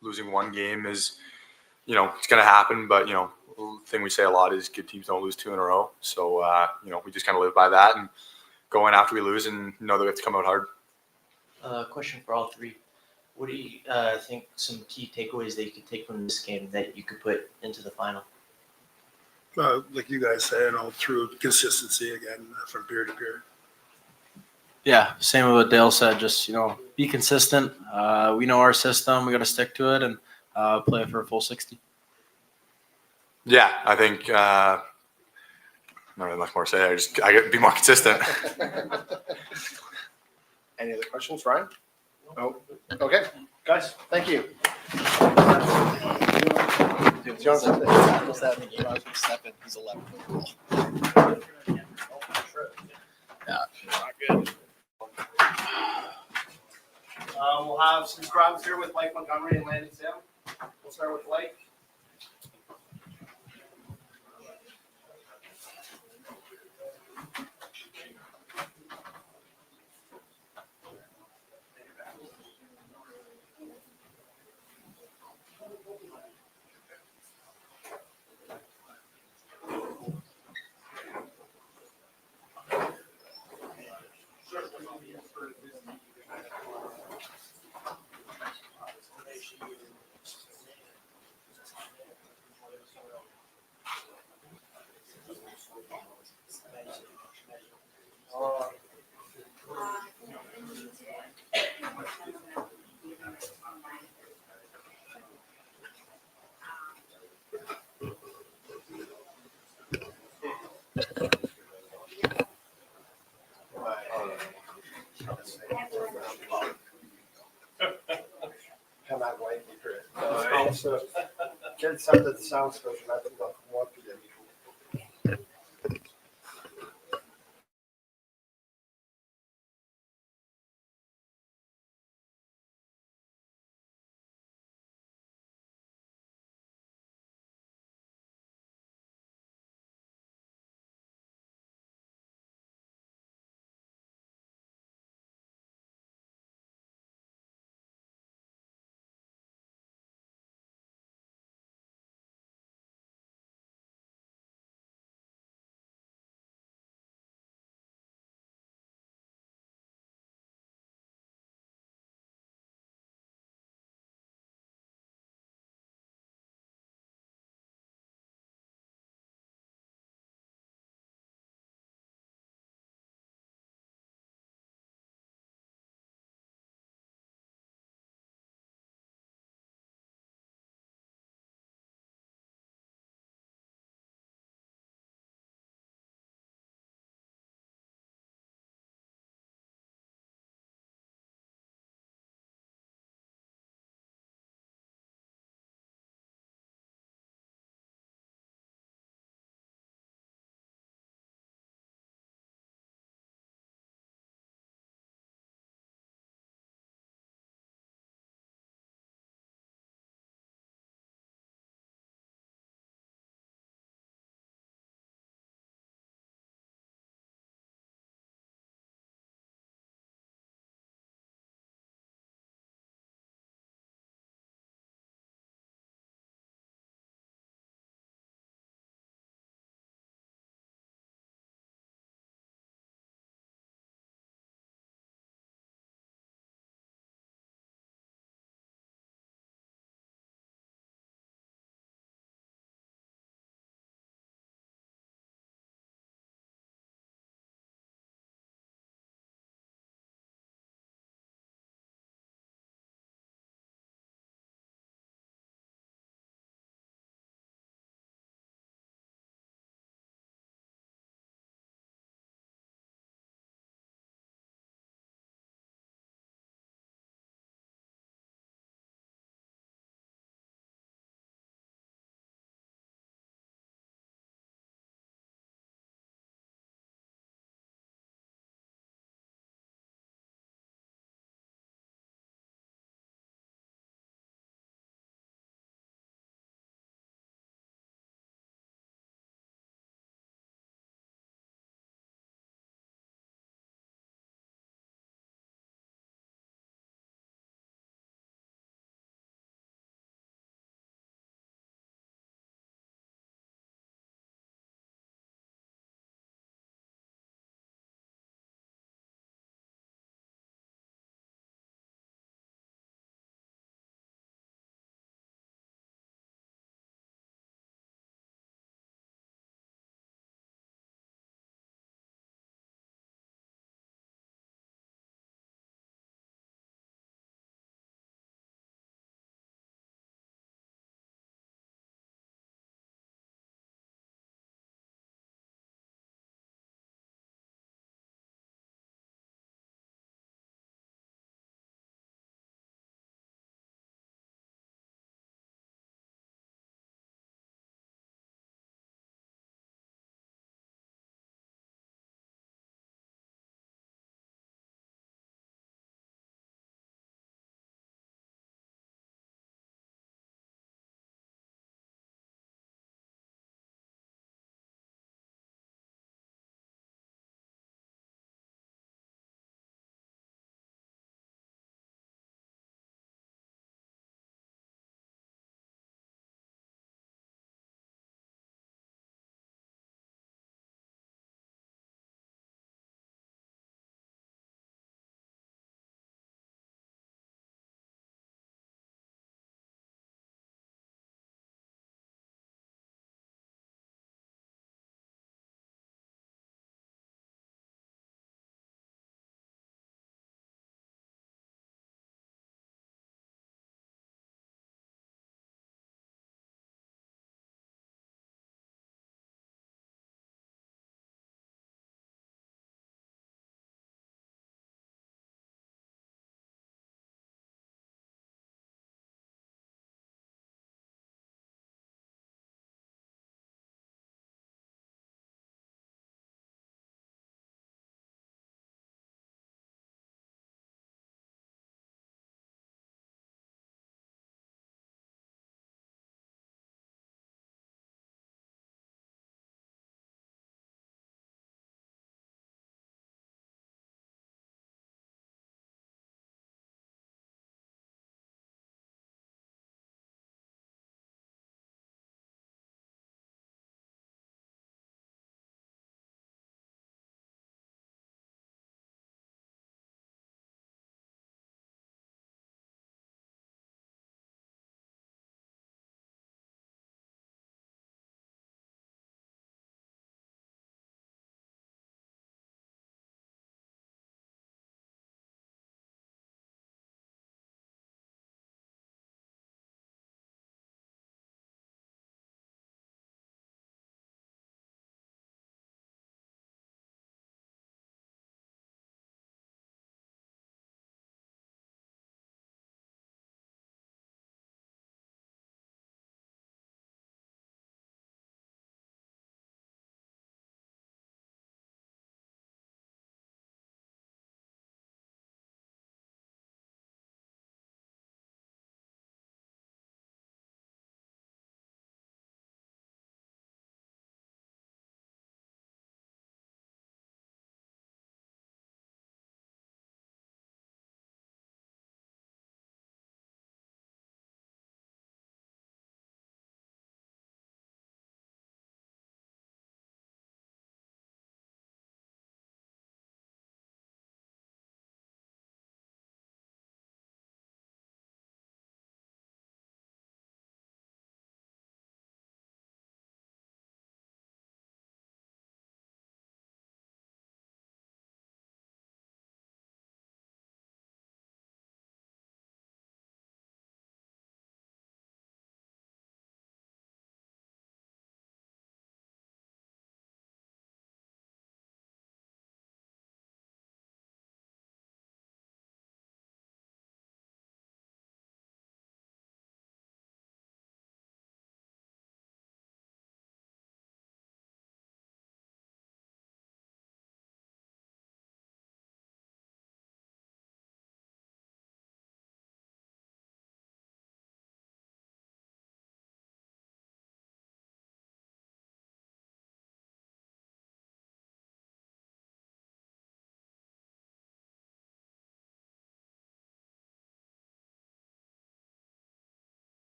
Losing one game is, it's going to happen. But the thing we say a lot is good teams don't lose 2 in a row. So we just kind of live by that and go in after we lose and know that we have to come out hard. Question for all three. What do you think some key takeaways that you could take from this game that you could put into the final? Like you guys say, through consistency again from period to period. Yeah, same with what Dale said. Just be consistent. We know our system. We got to stick to it and play for a full 60. Yeah, I think not really much more to say. I got to be more consistent. Any other questions, Ryan? No. Okay, guys, thank you. Dude, John's almost at the game. I was 7. He's 11. Yeah, not good. We'll have some scrums here with Mike Montgomery and Landon Sam. We'll start with Mike. Come on, Mike. Also, get something that sounds special. I think about what to do.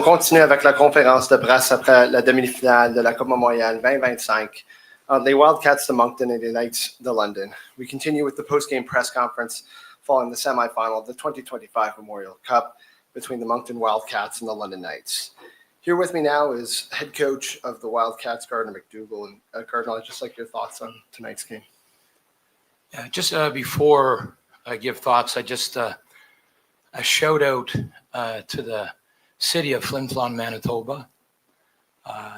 On continue avec la conférence de presse après la demi-finale de la Coupe Memorial 2025 entre les Wildcats de Moncton et les Knights de London. We continue with the post-game press conference following the semifinal of the 2025 Memorial Cup between the Moncton Wildcats and the London Knights. Here with me now is head coach of the Wildcats, Gardner McDougall. And Gardner, I'd just like your thoughts on tonight's game. Yeah, just before I give thoughts, I just a shout out to the city of Flin Flon, Manitoba.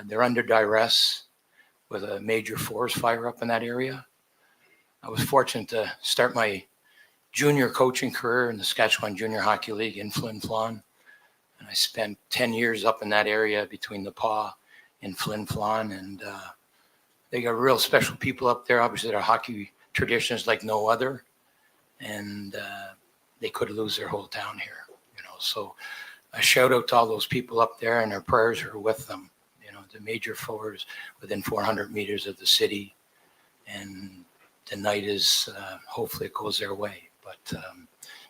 They're under duress with a major forest fire up in that area. I was fortunate to start my junior coaching career in the Saskatchewan Junior Hockey League in Flin Flon. And I spent 10 years up in that area between the Paw and Flin Flon. And they got real special people up there. Obviously, their hockey traditions like no other. And they could lose their whole town here, you know. So a shout out to all those people up there, and our prayers are with them. You know, the major fires within 400 meters of the city. And tonight is, hopefully it goes their way. But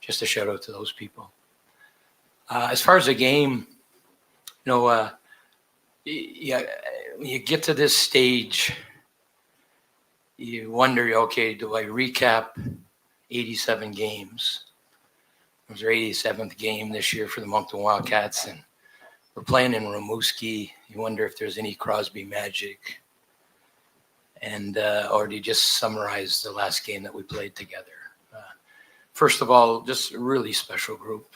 just a shout out to those people. As far as the game, you know, yeah, when you get to this stage, you wonder, okay, do I recap 87 games? It was their 87th game this year for the Moncton Wildcats, and we're playing in Rimouski. You wonder if there's any Crosby magic, and or do you just summarize the last game that we played together? First of all, just a really special group.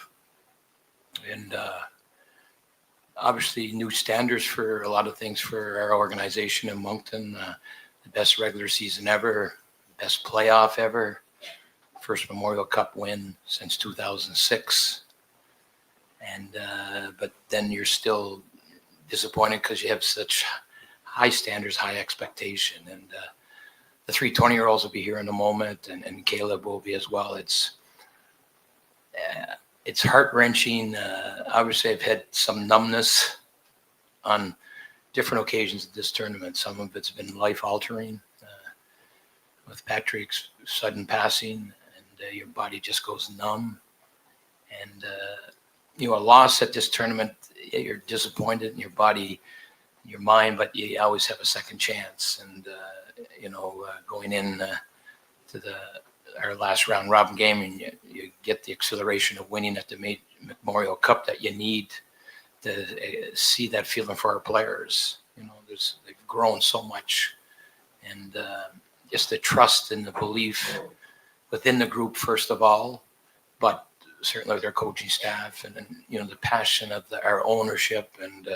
And obviously new standards for a lot of things for our organization in Moncton. The best regular season ever, best playoff ever, first Memorial Cup win since 2006. And but then you're still disappointed because you have such high standards, high expectation. And the 3 20-year-olds will be here in a moment, and Caleb will be as well. It's heart-wrenching. Obviously, I've had some numbness on different occasions of this tournament. Some of it's been life-altering with Patrick's sudden passing, and your body just goes numb. And, you know, a loss at this tournament, you're disappointed in your body, your mind, but you always have a second chance. And, you know, going in to our last round robin game, and you get the exhilaration of winning at the Memorial Cup that you need to see that feeling for our players. You know, they've grown so much, and just the trust and the belief within the group, first of all, but certainly their coaching staff, and you know, the passion of our ownership, and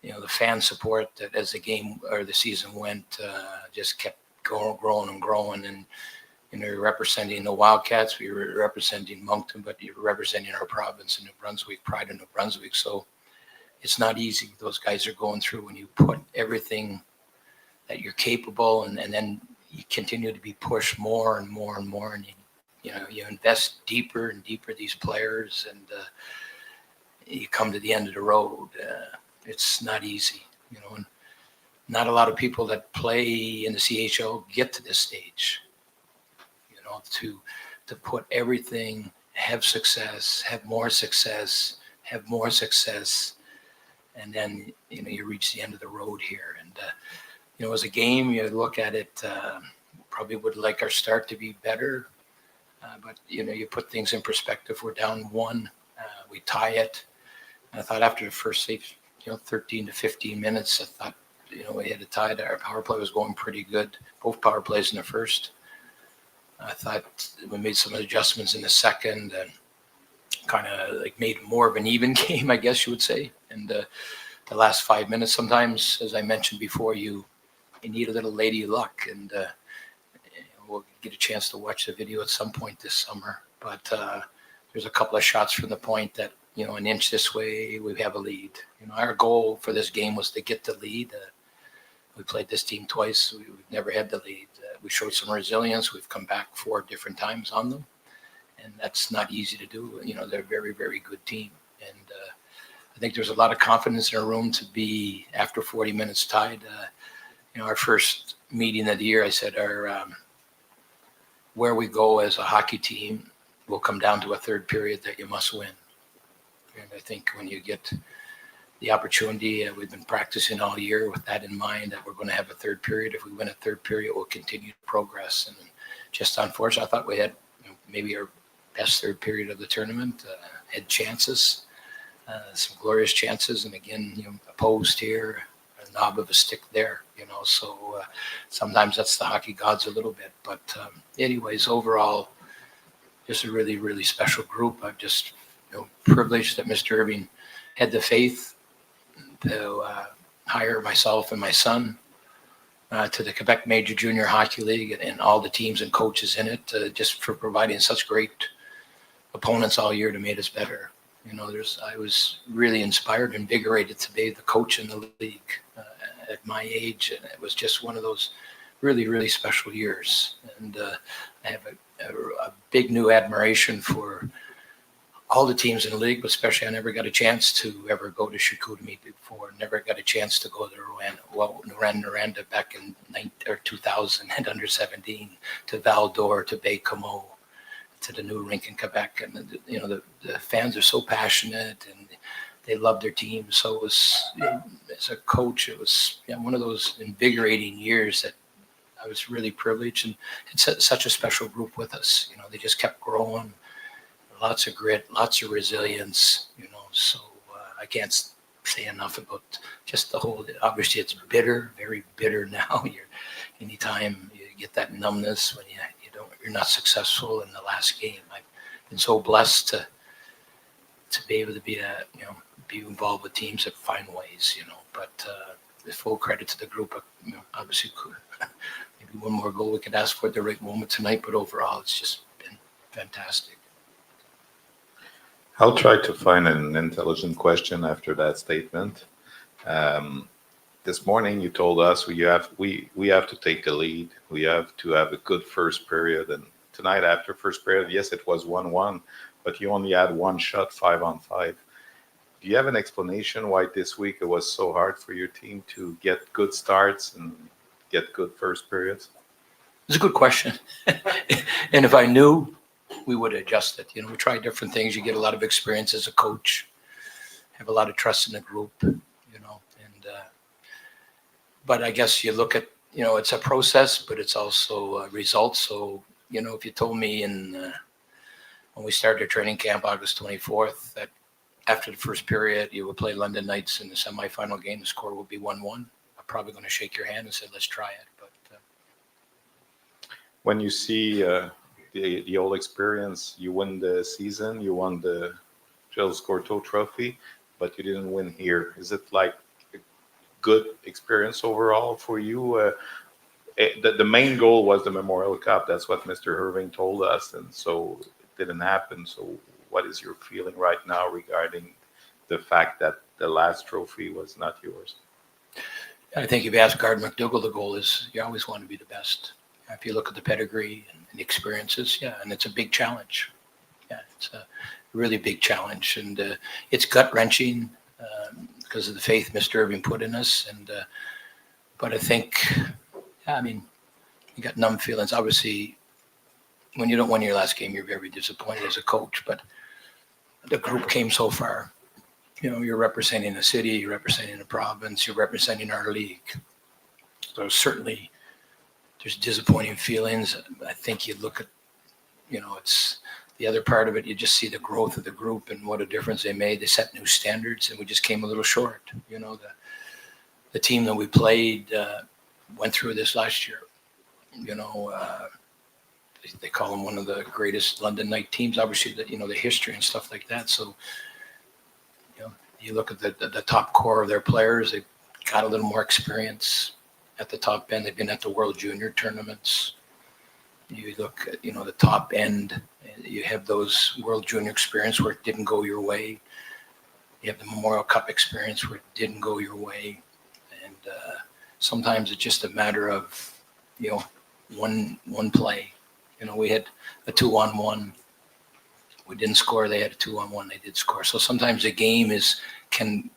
you know, the fan support that as the game or the season went, just kept growing and growing. And you know, you're representing the Wildcats, we were representing Moncton, but you're representing our province in New Brunswick, pride in New Brunswick. So it's not easy. Those guys are going through when you put everything that you're capable, and then you continue to be pushed more and more and more. And you know, you invest deeper and deeper these players, and you come to the end of the road. It's not easy, you know, and not a lot of people that play in the CHL get to this stage. To put everything, have success, have more success, and then, you know, you reach the end of the road here. And you know, as a game, you look at it, probably would like our start to be better, but you know, you put things in perspective. We're down 1, we tie it. And I thought after the first, say, you know, 13 to 15 minutes, I thought, you know, we had a tie. Our power play was going pretty good, both power plays in the first. I thought we made some adjustments in the second, and kind of like made more of an even game, I guess you would say. And the last 5 minutes, sometimes, as I mentioned before, you need a little lady luck. And we'll get a chance to watch the video at some point this summer. But there's a couple of shots from the point that, you know, an inch this way, we have a lead. You know, our goal for this game was to get the lead. We played this team twice. We've never had the lead. We showed some resilience. We've come back 4 different times on them, and that's not easy to do. You know, they're a very, very good team. And I think there's a lot of confidence in our room to be, after 40 minutes, tied. You know, our first meeting of the year, I said, where we go as a hockey team will come down to a third period that you must win. And I think when you get the opportunity. We've been practicing all year with that in mind, that we're going to have a third period. If we win a third period, we'll continue to progress. And just unfortunate, I thought we had maybe our best third period of the tournament, had chances, some glorious chances. And again, a post here, a knob of a stick there, so sometimes that's the hockey gods a little bit. But anyways, overall, just a really, really special group. I'm just privileged that Mr. Irving had the faith to hire myself and my son to the Quebec Major Junior Hockey League and all the teams and coaches in it, just for providing such great opponents all year to make us better. I was really inspired, invigorated to be the coach in the league at my age, and it was just one of those really, really special years. And I have a big new admiration for all the teams in the league, but especially I never got a chance to ever go to Chicoutimi before. Never got a chance to go to Noranda back in 2000 and under 17, to Val d'Or, to Baie-Comeau, to the new rink in Quebec. And the fans are so passionate and they love their team. So it was, as a coach, it was one of those invigorating years that I was really privileged, and it's such a special group with us. They just kept growing. Lots of grit, lots of resilience, so I can't say enough about just the whole, obviously it's bitter, very bitter now. Anytime you get that numbness when you're not successful in the last game. I've been so blessed to be able to be involved with teams that find ways, but the full credit to the group. Obviously maybe one more goal we could ask for at the right moment tonight, but overall it's just been fantastic. I'll try to find an intelligent question after that statement. This morning you told us we have to take the lead. We have to have a good first period. And tonight, after first period, yes, it was 1-1, but you only had one shot, 5-on-5. Do you have an explanation why this week it was so hard for your team to get good starts and get good first periods? It's a good question. And if I knew, we would adjust it. We try different things. You get a lot of experience as a coach, have a lot of trust in the group, and but I guess you look at, it's a process, but it's also results. So, if you told me when we started training camp August 24th, that after the first period, you would play London Knights in the semifinal game, the score would be 1-1, I'm probably going to shake your hand and say, let's try it. But when you see the old experience, you win the season, you won the Gilles Courteau Trophy, but you didn't win here. Is it like a good experience overall for you? The main goal was the Memorial Cup. That's what Mr. Irving told us, and so it didn't happen. So what is your feeling right now regarding the fact that the last trophy was not yours? I think if you ask Gard McDougall, the goal is you always want to be the best. If you look at the pedigree and the experiences, and it's a big challenge. It's a really big challenge, and it's gut-wrenching because of the faith Mr. Irving put in us. And but I think, you got numb feelings. Obviously, when you don't win your last game, you're very disappointed as a coach. But the group came so far. You're representing a city, you're representing a province, you're representing our league. So certainly, there's disappointing feelings. I think you look at, it's the other part of it. You just see the growth of the group and what a difference they made. They set new standards, and we just came a little short. The team that we played went through this last year. They call them one of the greatest London Knight teams. Obviously, the history and stuff like that. So, you look at the top core of their players. They've got a little more experience at the top end. They've been at the World Junior tournaments. You look at, the top end, you have those World Junior experience where it didn't go your way. You have the Memorial Cup experience where it didn't go your way. And sometimes it's just a matter of, one play. We had a 2-on-1. We didn't score. They had a 2-on-1. They did score. So sometimes a game can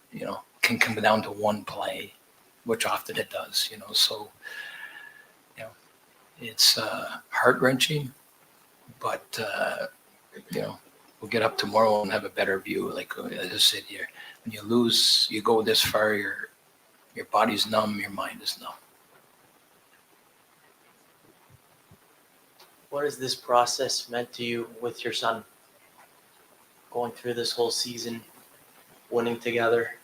come down to one play, which often it does. So it's heart-wrenching, but we'll get up tomorrow and have a better view. Like as I said here, when you lose, you go this far, your body's numb, your mind is numb. What has this process meant to you with your son? Going through this whole season, winning together,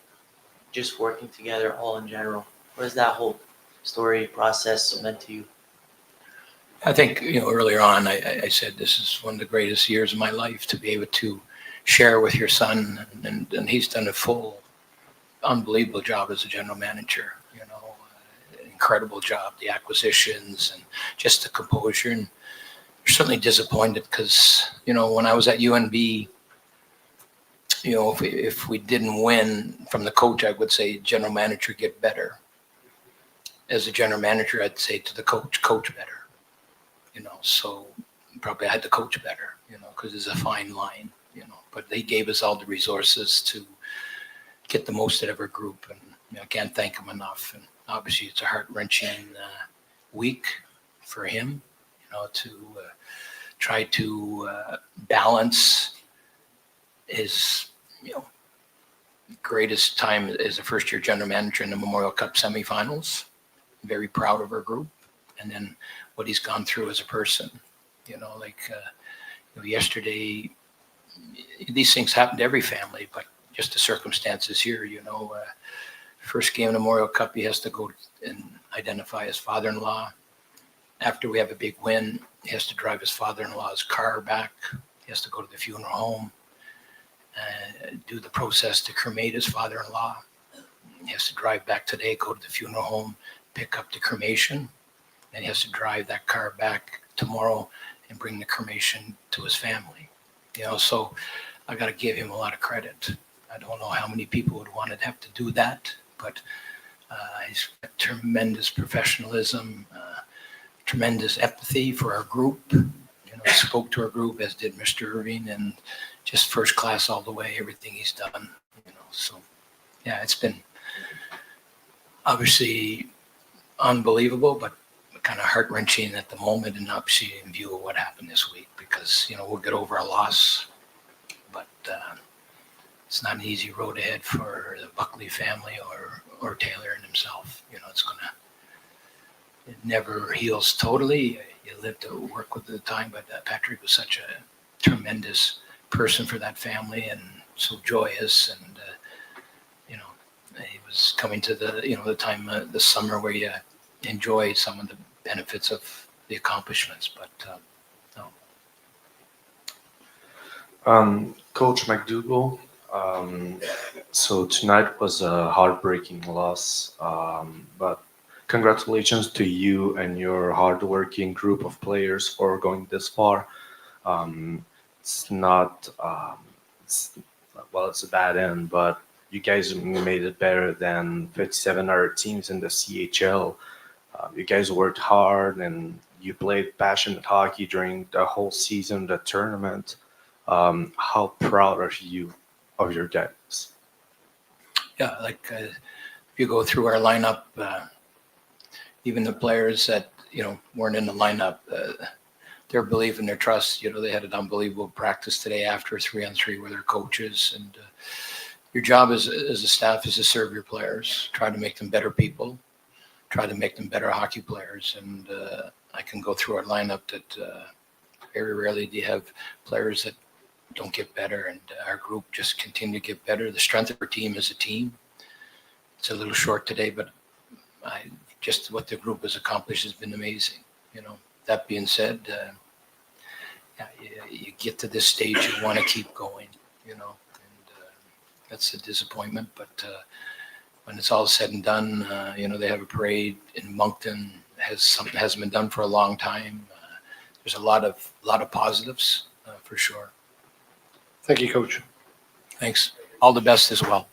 just working together, all in general. What has that whole story process meant to you? I think, earlier on, I said this is one of the greatest years of my life to be able to share with your son, and he's done a full, unbelievable job as a general manager. Incredible job, the acquisitions and just the composure. And you're certainly disappointed because, when I was at UNB, if we didn't win from the coach, I would say general manager get better. As a general manager, I'd say to the coach better. So probably I had to coach better, because it's a fine line, but they gave us all the resources to get the most out of our group, and I can't thank them enough. And obviously it's a heart-wrenching week for him, to try to balance his, greatest time as a first-year general manager in the Memorial Cup semifinals. Very proud of our group, and then what he's gone through as a person. Yesterday, these things happen to every family, but just the circumstances here, first game in the Memorial Cup, he has to go and identify his father-in-law. After we have a big win, he has to drive his father-in-law's car back. He has to go to the funeral home, do the process to cremate his father-in-law. He has to drive back today, go to the funeral home, pick up the cremation. Then he has to drive that car back tomorrow and bring the cremation to his family. So I got to give him a lot of credit. I don't know how many people would want to have to do that, but he's got tremendous professionalism, tremendous empathy for our group. He spoke to our group, as did Mr. Irving, and just first class all the way, everything he's done. So yeah, it's been obviously unbelievable, but kind of heart-wrenching at the moment, and obviously in view of what happened this week, because we'll get over a loss, but it's not an easy road ahead for the Buckley family or Taylor and himself. It never heals totally. You live to work with the time, but Patrick was such a tremendous person for that family, and so joyous, and he was coming to the time this summer where you enjoy some of the benefits of the accomplishments, but no. Coach McDougall, so tonight was a heartbreaking loss, but congratulations to you and your hardworking group of players for going this far. It's not, it's a bad end, but you guys made it better than 57 other teams in the CHL. You guys worked hard and you played passionate hockey during the whole season, the tournament. How proud are you of your guys? Yeah, if you go through our lineup, even the players that weren't in the lineup, their belief and their trust. They had an unbelievable practice today after 3-on-3 with their coaches, and your job as a staff is to serve your players, try to make them better people, try to make them better hockey players. And I can go through our lineup that very rarely do you have players that don't get better, and our group just continue to get better. The strength of our team as a team, it's a little short today, but just what the group has accomplished has been amazing. That being said, you get to this stage, you want to keep going, and that's a disappointment. But when it's all said and done, they have a parade in Moncton. Something hasn't been done for a long time. There's a lot of positives for sure. Thank you, Coach. Thanks. All the best as well.